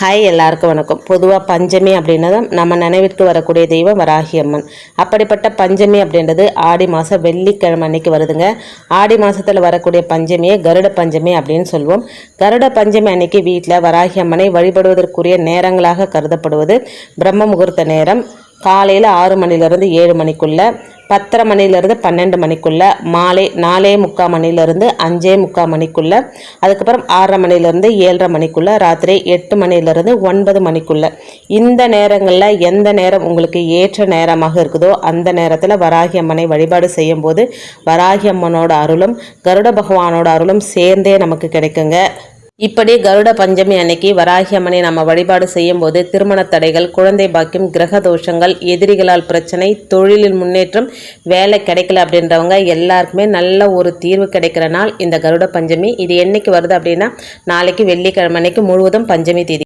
Hi, எல்லாருக்கும் வணக்கம். பொதுவாக பஞ்சமி அப்படின்னது நம்ம நினைவிற்கு வரக்கூடிய தெய்வம் வராகி அம்மன். அப்படிப்பட்ட பஞ்சமி அப்படின்றது ஆடி மாதம் வெள்ளிக்கிழமை அன்னைக்கு வருதுங்க. ஆடி மாதத்தில் வரக்கூடிய பஞ்சமியை கருட பஞ்சமி அப்படின்னு சொல்லுவோம். கருட பஞ்சமி அன்னைக்கு வீட்டில் வராகி அம்மனை வழிபடுவதற்குரிய நேரங்களாக கருதப்படுவது பிரம்ம முகூர்த்த நேரம் காலையில் 6 மணிலேருந்து 7 மணிக்குள்ளே, 10:30 மணிலேருந்து 12 மணிக்குள்ளே, மாலை 4:45 மணிலேருந்து 5:45 மணிக்குள்ளே, அதுக்கப்புறம் 6:30 மணிலேருந்து 7:30 மணிக்குள்ளே, ராத்திரி 8 மணிலேருந்து 9 மணிக்குள்ளே. இந்த நேரங்களில் எந்த நேரம் உங்களுக்கு ஏற்ற நேரமாக இருக்குதோ அந்த நேரத்தில் வராகி அம்மனை வழிபாடு செய்யும் போது வராகி அம்மனோட அருளும் கருட பகவானோட அருளும் சேர்ந்தே நமக்கு கிடைக்குங்க. இப்படி கருட பஞ்சமி அன்னைக்கு வராகி அம்மனை நம்ம வழிபாடு செய்யும் போது திருமண தடைகள், குழந்தை பாக்கியம், கிரக தோஷங்கள், எதிரிகளால் பிரச்சனை, தொழிலில் முன்னேற்றம், வேலை கிடைக்கல அப்படின்றவங்க எல்லாருக்குமே நல்ல ஒரு தீர்வு கிடைக்கிற நாள் இந்த கருட பஞ்சமி. இது என்னைக்கு வருது அப்படின்னா நாளைக்கு வெள்ளிக்கிழமை அன்னைக்கு முழுவதும் பஞ்சமி தேதி.